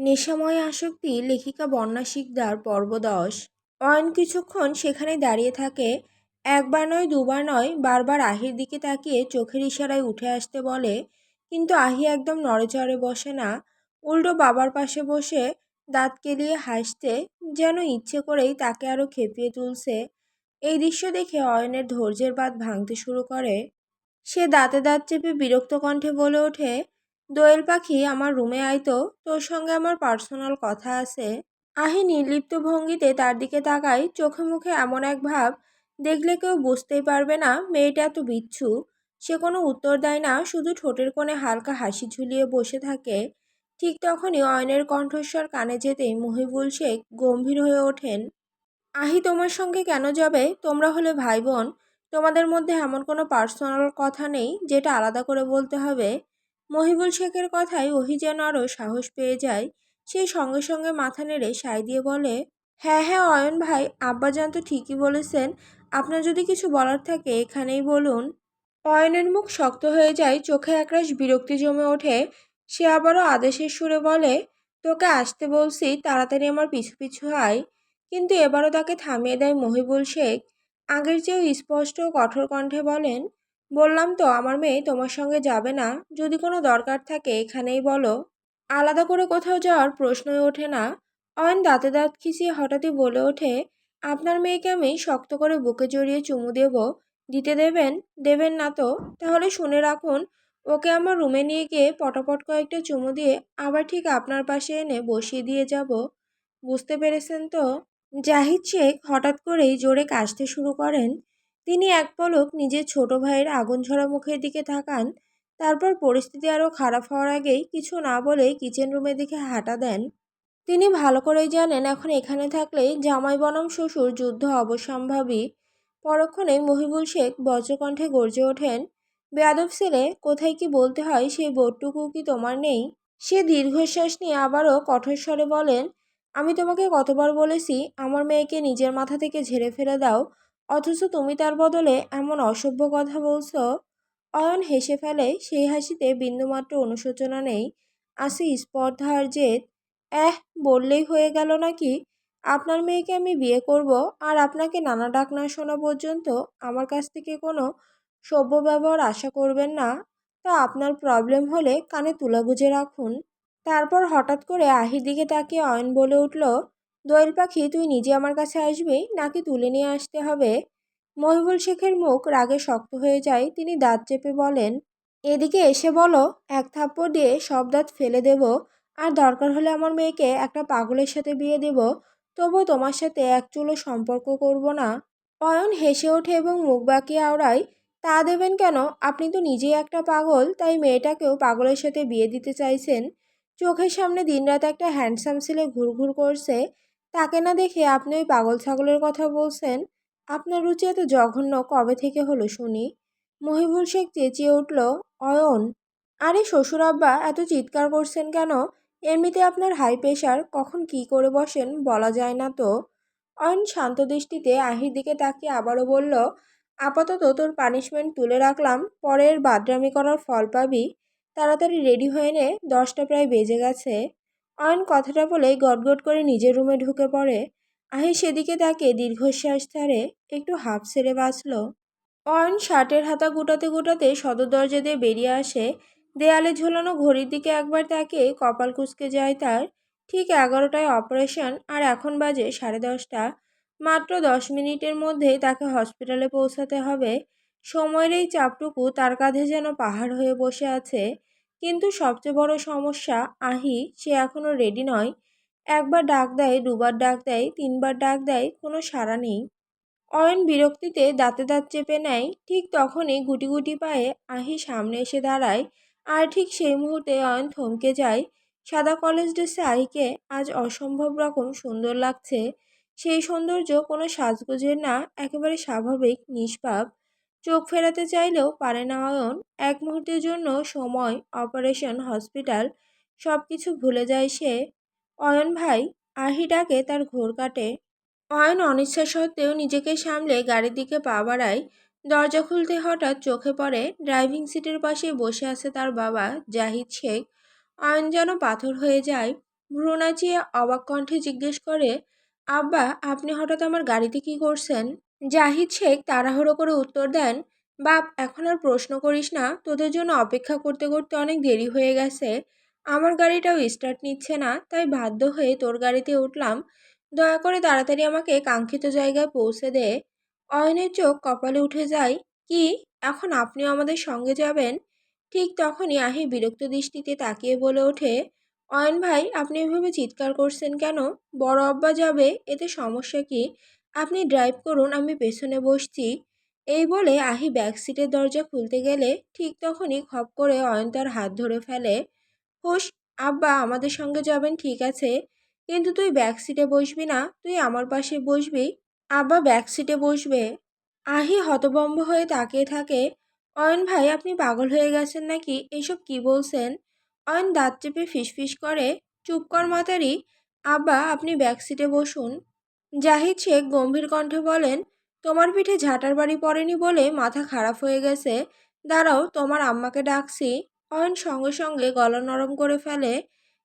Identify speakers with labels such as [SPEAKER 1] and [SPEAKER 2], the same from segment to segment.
[SPEAKER 1] নেশাময় আসক্তি লেখিকা বন্যা শিকদার পর্ব ১০। অয়ন কিছুক্ষণ সেখানে দাঁড়িয়ে থাকে। একবার নয় দুবার নয়, বারবার আহির দিকে তাকিয়ে চোখের ইশারায় উঠে আসতে বলে। কিন্তু আহি একদম নড়েচড়ে বসে না, উল্টো বাবার পাশে বসে দাঁত কেলিয়ে হাসতে, যেন ইচ্ছে করেই তাকে আরো খেপিয়ে তুলছে। এই দৃশ্য দেখে অয়নের ধৈর্যের বাঁধ ভাঙতে শুরু করে। সে দাঁতে দাঁত চেপে বিরক্ত কণ্ঠে বলে ওঠে, দোয়েল পাখি, আমার রুমে আয় তো, তোর সঙ্গে আমার পার্সোনাল কথা আছে। আহি নির্লিপ্ত ভঙ্গিতে তার দিকে তাকায়, চোখে মুখে এমন এক ভাব দেখলে কেউ বুঝতেই পারবে না মেয়েটা এত বিচ্ছু। সে কোনো উত্তর দেয় না, শুধু ঠোঁটের কোণে হালকা হাসি ঝুলিয়ে বসে থাকে। ঠিক তখনই অয়নের কণ্ঠস্বর কানে যেতেই মহিবুল শেখ গম্ভীর হয়ে ওঠেন। আহি তোমার সঙ্গে কেন যাবে? তোমরা হলে ভাই বোন, তোমাদের মধ্যে এমন কোনো পার্সোনাল কথা নেই যেটা আলাদা করে বলতে হবে? মহিবুল শেখের কথায় ওহি যেন আরও সাহস পেয়ে যায়। সেই সঙ্গে সঙ্গে মাথা নেড়ে সায় দিয়ে বলে, হ্যাঁ হ্যাঁ অয়ন ভাই, আব্বাজান তো ঠিকই বলেছেন। আপনার যদি কিছু বলার থাকে এখানেই বলুন। অয়নের মুখ শক্ত হয়ে যায়, চোখে একরাশ বিরক্তি জমে ওঠে। সে আবারও আদেশের সুরে বলে, তোকে আসতে বলছি, তাড়াতাড়ি আমার পিছু পিছু আয়। কিন্তু এবারও তাকে থামিয়ে দেয় মহিবুল শেখ। আগের চেয়েও স্পষ্ট ও কঠোর কণ্ঠে বলেন, বললাম তো আমার মেয়ে তোমার সঙ্গে যাবে না। যদি কোনো দরকার থাকে এখানেই বলো, আলাদা করে কোথাও যাওয়ার প্রশ্নই ওঠে না। অয়ন দাঁতে দাঁত খিচিয়ে হঠাৎই বলে ওঠে, আপনার মেয়েকে আমি শক্ত করে বুকে জড়িয়ে চুমু দেব, দিতে দেবেন? দেবেন না তো? তাহলে শুনে রাখুন, ওকে আমার রুমে নিয়ে গিয়ে পটাপট কয়েকটা চুমু দিয়ে আবার ঠিক আপনার পাশে এনে বসিয়ে দিয়ে যাব। বুঝতে পেরেছেন তো? জাহিদ শেখ হঠাৎ করেই জোরে কাশতে শুরু করেন। তিনি এক পলক নিজের ছোট ভাইয়ের আগুনঝরা মুখের দিকে তাকান, তারপর পরিস্থিতি আরও খারাপ হওয়ার আগেই কিছু না বলে কিচেন রুমের দিকে হাঁটা দেন। তিনি ভালো করেই জানেন এখন এখানে থাকলে জামাই বনাম শ্বশুর যুদ্ধ অবশ্যম্ভাবী। পরক্ষণেই মহিবুল শেখ বজ্রকণ্ঠে গর্জে ওঠেন, বেয়াদব ছেলে, কোথায় কি বলতে হয় সেই বোধটুকু কি তোমার নেই? সে দীর্ঘশ্বাস নিয়ে আবারও কঠোর স্বরে বলেন, আমি তোমাকে কতবার বলেছি আমার মেয়েকে নিজের মাথা থেকে ঝেড়ে ফেলে দাও, অথচ তুমি তার বদলে এমন অসভ্য কথা বলছো। অয়ন হেসে ফেলে, সেই হাসিতে বিন্দুমাত্র অনুশোচনা নেই, আছে স্পর্ধা আর জেদ। বললেই হয়ে গেল নাকি? আপনার মেয়েকে আমি বিয়ে করব, আর আপনাকে নানা ডাক না শোনা পর্যন্ত আমার কাছ থেকে কোনো সভ্য ব্যবহার আশা করবেন না। তা আপনার প্রবলেম হলে কানে তুলা গুজে রাখুন। তারপর হঠাৎ করে আহির দিকে তাকিয়ে অয়ন বলে উঠল, দোয়েল পাখি, তুই নিজে আমার কাছে আসবি নাকি তুলে নিয়ে আসতে হবে? মহিবুল শেখের মুখ রাগে শক্ত হয়ে যায়, তিনি দাঁত চেপে বলেন, এদিকে এসে বলো, এক থাপ্পড় দিয়ে সব দাঁত ফেলে দেব। আর দরকার হলে আমার মেয়েকে একটা পাগলের সাথে বিয়ে দেব, তবুও তোমার সাথে এক চুলো সম্পর্ক করব না। অয়ন হেসে ওঠে এবং মুখ বাঁকিয়ে আওড়ায়, তা দেবেন কেন? আপনি তো নিজেই একটা পাগল, তাই মেয়েটাকেও পাগলের সাথে বিয়ে দিতে চাইছেন। চোখের সামনে দিনরাত একটা হ্যান্ডসাম ছেলে ঘুরঘুর করছে, তাকে না দেখে আপনি ওই পাগল ছাগলের কথা বলছেন। আপনার রুচি এত জঘন্য কবে থেকে হলো শুনি? মহিবুল শেখ চেঁচিয়ে উঠল, অয়ন! আরে শ্বশুর আব্বা, এত চিৎকার করছেন কেন? এমনিতে আপনার হাই প্রেশার, কখন কি করে বসেন বলা যায় না তো। অয়ন শান্ত দৃষ্টিতে আহির দিকে তাকিয়ে আবারও বলল, আপাতত তোর পানিশমেন্ট তুলে রাখলাম, পরের বাদরামি করার ফল পাবি। তাড়াতাড়ি রেডি হয়ে নে, 10টা প্রায় বেজে গেছে। অয়ন কথাটা বলে গটগট করে নিজের রুমে ঢুকে পড়ে। আহি সেদিকে তাকিয়ে দীর্ঘশ্বাস ছাড়ে, একটু হাঁফ ছেড়ে বাঁচল। অয়ন শার্টের হাতা গুটাতে গুটাতে সদর দরজা দিয়ে বেরিয়ে আসে। দেয়ালে ঝোলানো ঘড়ির দিকে একবার তাকিয়ে কপাল কুঁচকে যায় তার। ঠিক 11টায় অপারেশন, আর এখন বাজে 10:30। মাত্র 10 মিনিটের মধ্যেই তাকে হসপিটালে পৌঁছাতে হবে। সময়ের এই চাপটুকু তার কাঁধে যেন পাহাড় হয়ে বসে আছে। কিন্তু সবচেয়ে বড় সমস্যা আহি, সে এখনও রেডি নয়। একবার ডাক দেয়, দুবার ডাক দেয়, তিনবার ডাক দেয়, কোনো সাড়া নেই। অয়ন বিরক্তিতে দাঁতে দাঁত চেপে নেয়। ঠিক তখনই গুটি গুটি পায়ে আহি সামনে এসে দাঁড়ায়। আর ঠিক সেই মুহূর্তে অয়ন থমকে যায়। সাদা কলেজ ড্রেসে আহিকে আজ অসম্ভব রকম সুন্দর লাগছে। সেই সৌন্দর্য কোনো সাজগোজের না, একেবারে স্বাভাবিক, নিষ্পাপ। চোখ ফেরাতে চাইলেও পারে না অয়ন। এক মুহূর্তের জন্য সময়, অপারেশন, হসপিটাল সব কিছু ভুলে যায় সে। অয়ন ভাই! আহি ডাকে, তার ঘোর কাটে। অয়ন অনিচ্ছা সত্ত্বেও নিজেকে সামলে গাড়ির দিকে পা বাড়ায়। দরজা খুলতে হঠাৎ চোখে পড়ে ড্রাইভিং সিটের পাশে বসে আছে তার বাবা জাহিদ শেখ। অয়ন যেন পাথর হয়ে যায়। ভ্রু নাচিয়ে অবাক কণ্ঠে জিজ্ঞেস করে, আব্বা আপনি হঠাৎ আমার গাড়িতে কি করছেন? জাহিদ শেখ তাড়াহুড়ো করে উত্তর দেন, বাপ এখন আর প্রশ্ন করিস না, তোদের জন্য অপেক্ষা করতে করতে অনেক দেরি হয়ে গেছে। আমার গাড়িটাও স্টার্ট নিচ্ছে না, তাই বাধ্য হয়ে তোর গাড়িতে উঠলাম। দয়া করে তাড়াতাড়ি আমাকে কাঙ্ক্ষিত জায়গায় পৌঁছে দে। অয়নের চোখ কপালে উঠে যায়। কি, এখন আপনিও আমাদের সঙ্গে যাবেন? ঠিক তখনই আহি বিরক্ত দৃষ্টিতে তাকিয়ে বলে ওঠে, অয়ন ভাই আপনি এভাবে চিৎকার করছেন কেন? বড় আব্বা যাবে, এতে সমস্যা কি? আপনি ড্রাইভ করুন, আমি পেছনে বসছি। এই বলে আহি ব্যাক সিটের দরজা খুলতে গেলে ঠিক তখনই খপ করে অয়ন তার হাত ধরে ফেলে। হুশ, আব্বা আমাদের সঙ্গে যাবেন ঠিক আছে, কিন্তু তুই ব্যাক সিটে বসবি না, তুই আমার পাশে বসবি। আব্বা ব্যাক সিটে বসবে। আহি হতভম্ব হয়ে তাকিয়ে থাকে। অয়ন ভাই আপনি পাগল হয়ে গেছেন নাকি? এসব কি বলছেন? অয়ন দাঁত চেপে ফিসফিস করে, চুপ কর মাতারি। আব্বা আপনি ব্যাক সিটে বসুন। জাহিদ শেখ গম্ভীর কণ্ঠে বলেন, তোমার পিঠে ঝাঁটার বাড়ি পড়েনি বলে মাথা খারাপ হয়ে গেছে। দাঁড়াও তোমার আম্মাকে ডাকছি। অয়ন সঙ্গে সঙ্গে গলা নরম করে ফেলে,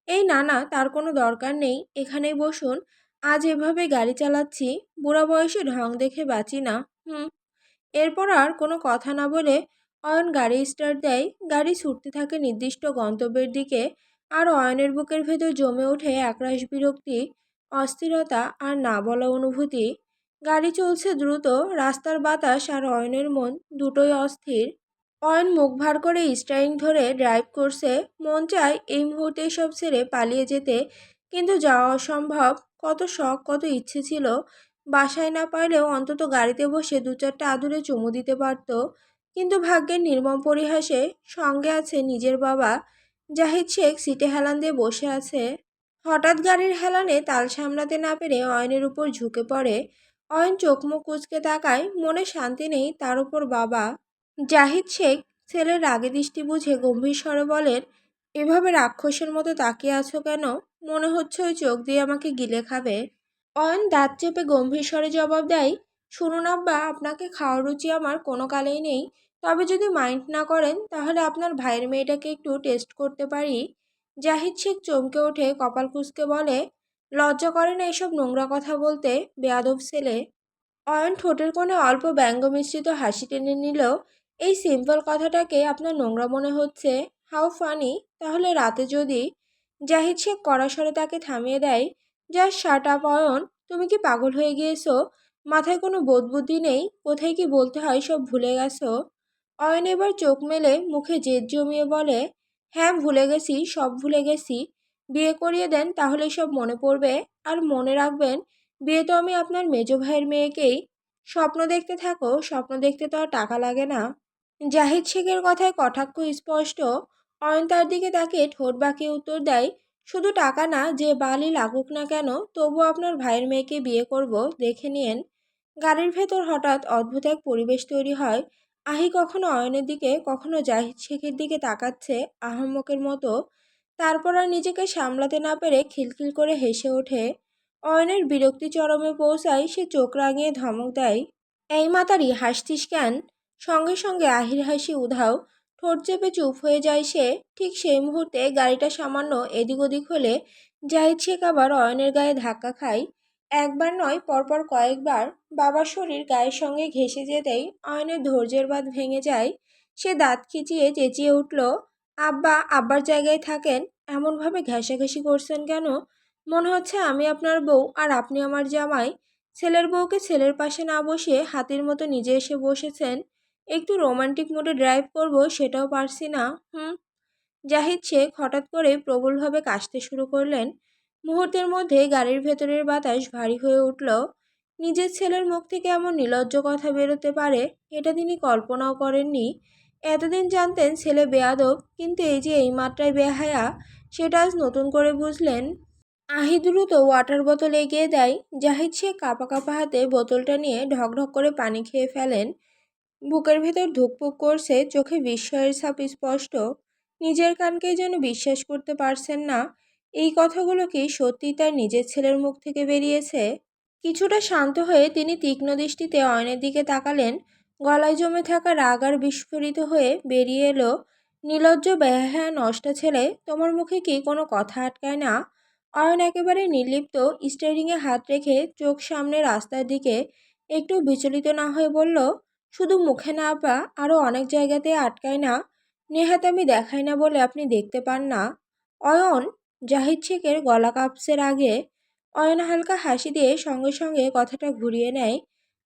[SPEAKER 1] এই না না, তার কোনো দরকার নেই, এখানেই বসুন। আজ এভাবে গাড়ি চালাচ্ছি, বুড়া বয়সে ঢং দেখে বাঁচি না। হুম। এরপর আর কোনো কথা না বলে অয়ন গাড়ি স্টার্ট দেয়। গাড়ি ছুটতে থাকে নির্দিষ্ট গন্তব্যের দিকে। আর অয়নের বুকের ভেতর জমে ওঠে একরাশ বিরক্তি, অস্থিরতা আর না বলা অনুভূতি। গাড়ি চলছে দ্রুত, রাস্তার বাতাস আর অয়নের মন দুটোই অস্থির। অয়ন মুখ ভার করে স্টারিং ধরে ড্রাইভ করছে। মন চায় এই মুহূর্তে সব ছেড়ে পালিয়ে যেতে, কিন্তু যাওয়া অসম্ভব। কত শখ, কত ইচ্ছে ছিল বাসায় না পারলেও অন্তত গাড়িতে বসে দু চারটা আদুরে চুমু দিতে পারত। কিন্তু ভাগ্যের নির্মম পরিহাসে সঙ্গে আছে নিজের বাবা। জাহিদ শেখ সিটে হেলান দিয়ে বসে আছে। হঠাৎ গাড়ির হেলানে তাল সামলাতে না পেরে অয়নের উপর ঝুঁকে পড়ে। অয়ন চোখ মুখ কুঁচকে তাকায়, মনে শান্তি নেই, তার উপর বাবা। জাহিদ শেখ ছেলের রাগে দৃষ্টি বুঝে গম্ভীর স্বরে বলেন, এভাবে রাক্ষসের মতো তাকিয়ে আছো কেন? মনে হচ্ছে ওই চোখ দিয়ে আমাকে গিলে খাবে। অয়ন দাঁত চেপে গম্ভীর স্বরে জবাব দেয়, শুনুন আব্বা আপনাকে খাওয়ার রুচি আমার কোনো কালেই নেই, তবে যদি মাইন্ড না করেন তাহলে আপনার ভাইয়ের মেয়েটাকে একটু টেস্ট করতে পারি। জাহিদ শেখ চমকে ওঠে, কপাল কুঁচকে বলে, লজ্জা করে না এসব নোংরা কথা বলতে, বেয়াদব ছেলে। অয়ন ঠোঁটের কোণে অল্প ব্যঙ্গ মিশ্রিত হাসি টেনে নিল। এই সিম্পল কথাটাকে আপনার নোংরা মনে হচ্ছে? How funny. তাহলে রাতে যদি। জাহিদ শেখ কড়া স্বরে তাকে থামিয়ে দেয়। জাস্ট শাট আপ অয়ন, তুমি কি পাগল হয়ে গিয়েছো? মাথায় কোনো বোধ বুদ্ধি নেই? কোথায় কি বলতে হয় সব ভুলে গেছো? অয়ন এবার চোখ মেলে মুখে জেদ জমিয়ে বলে, হ্যাঁ ভুলে গেছি, সব ভুলে গেছি। বিয়ে করিয়ে দেন তাহলে সব মনে পড়বে। আর মনে রাখবেন, বিয়ে তো আমি আপনার মেজো ভাইয়ের মেয়েকেই। স্বপ্ন দেখতে থাকো, স্বপ্ন দেখতে তো আর টাকা লাগে না। জাহিদ শেখের কথায় কটাক্ষ স্পষ্ট। অয়ন তার দিকে তাকিয়ে ঠোঁট বাঁকিয়ে উত্তর দেয়, শুধু টাকা না, যে বালই লাগুক না কেন, তবু আপনার ভাইয়ের মেয়েকে বিয়ে করব, দেখে নিয়েন। গাড়ির ভেতর হঠাৎ অদ্ভুত এক পরিবেশ তৈরি হয়। আহি কখনো অয়নের দিকে, কখনো জাহিদ শেখের দিকে তাকাচ্ছে আহাম্মকের মতো। তারপর আর নিজেকে সামলাতে না পেরে খিলখিল করে হেসে ওঠে। অয়নের বিরক্তি চরমে পৌঁছায়, সে চোখ রাঙিয়ে ধমক দেয়, এই মাতারি হাসতিস কেন? সঙ্গে সঙ্গে আহির হাসি উধাও, ঠোঁট চেপে চুপ হয়ে যায় সে। ঠিক সেই মুহূর্তে গাড়িটা সামান্য এদিক ওদিক হলে জাহিদ শেখ আবার অয়নের গায়ে ধাক্কা খায়। একবার নয়, পরপর কয়েকবার। বাবার শরীর গায়ের সঙ্গে ঘেঁষে যেতেই অয়নের ধৈর্যের বাঁধ ভেঙে যায়। সে দাঁত খিচিয়ে চেঁচিয়ে উঠল, আব্বা আব্বার জায়গায় থাকেন, এমনভাবে ঘেঁষাঘেঁষি করছেন কেন? মনে হচ্ছে আমি আপনার বউ আর আপনি আমার জামাই। ছেলের বউকে ছেলের পাশে না বসিয়ে হাতির মতো নিজে এসে বসেছেন। একটু রোমান্টিক মোডে ড্রাইভ করব সেটাও পারছি না। হুম। জাহিদ শেখ হঠাৎ করে প্রবলভাবে কাশতে শুরু করলেন। মুহূর্তের মধ্যে গাড়ির ভেতরের বাতাস ভারী হয়ে উঠল। নিজের ছেলের মুখ থেকে এমন নির্লজ্জ কথা বেরোতে পারে, এটা তিনি কল্পনাও করেননি। এতদিন জানতেন ছেলে বেয়াদব, কিন্তু এই যে এই মাত্রায় বেহায়া, সেটা আজ নতুন করে বুঝলেন। আহি দ্রুত ওয়াটার বোতল এগিয়ে দেয়। জাহিদ শেখ কাঁপা কাঁপা হাতে বোতলটা নিয়ে ঢকঢক করে পানি খেয়ে ফেলেন। বুকের ভেতর ধুকপুক করছে, চোখে বিস্ময়ের ছাপ স্পষ্ট। নিজের কানকেই যেন বিশ্বাস করতে পারছেন না। এই কথাগুলো কি সত্যি তার নিজের ছেলের মুখ থেকে বেরিয়েছে? কিছুটা শান্ত হয়ে তিনি তীক্ষ্ণ দৃষ্টিতে অয়নের দিকে তাকালেন। গলায় জমে থাকা রাগ আর বিস্ফোরিত হয়ে বেরিয়ে এলো, নির্লজ্জ বেহায়া নষ্ট ছেলে, তোমার মুখে কি কোনো কথা আটকায় না? অয়ন একেবারে নির্লিপ্ত স্টিয়ারিংয়ে হাত রেখে চোখ সামনে রাস্তার দিকে একটু বিচলিত না হয়ে বলল, শুধু মুখে না আপা, আরও অনেক জায়গাতে আটকায় না? নেহাত আমি দেখাই না বলে আপনি দেখতে পান না? অয়ন, জাহিদ শেখের গলা কাপসের আগে অয়ন হালকা হাসি দিয়ে সঙ্গে সঙ্গে কথাটা ঘুরিয়ে নেয়।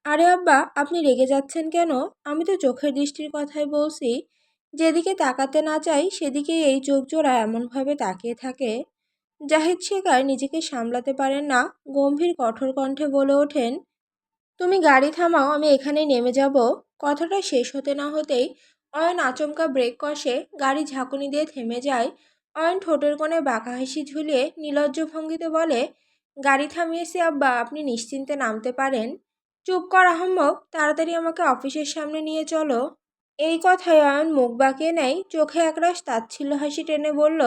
[SPEAKER 1] আরে আব্বা, আপনি রেগে যাচ্ছেন কেন? আমি তো চোখের দৃষ্টির কথাই বলছি। যেদিকে তাকাতে না চাই সেদিকেই এই চোখ জোড়া এমনভাবে তাকিয়ে থাকে। জাহিদ শেখ আর নিজেকে সামলাতে পারেন না, গম্ভীর কঠোর কণ্ঠে বলে ওঠেন, তুমি গাড়ি থামাও, আমি এখানেই নেমে যাব। কথাটা শেষ হতে না হতেই অয়ন আচমকা ব্রেক কষে গাড়ি ঝাঁকুনি দিয়ে থেমে যায়। অয়ন ঠোঁটের কোণে বাঁকা হাসি ঝুলিয়ে নির্লজ্জ ভঙ্গিতে বলে, গাড়ি থামিয়েছি আব্বা, আপনি নিশ্চিন্তে নামতে পারেন। চুপ কর আহম্মক, তাড়াতাড়ি আমাকে অফিসের সামনে নিয়ে চলো। এই কথায় অয়ন মুখ বাঁকিয়ে নেয়, চোখে একরাশ তাচ্ছিল্য হাসি টেনে বলল,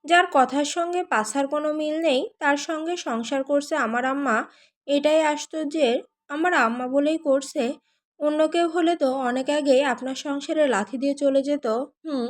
[SPEAKER 1] যার কথার সঙ্গে পাছার কোনো মিল নেই তার সঙ্গে সংসার করছে আমার আম্মা, এটাই আশ্চর্যের। আমার আম্মা বলেই করছে, অন্য কেউ হলে তো অনেক আগেই আপনার সংসারে লাথি দিয়ে চলে যেত। হুম।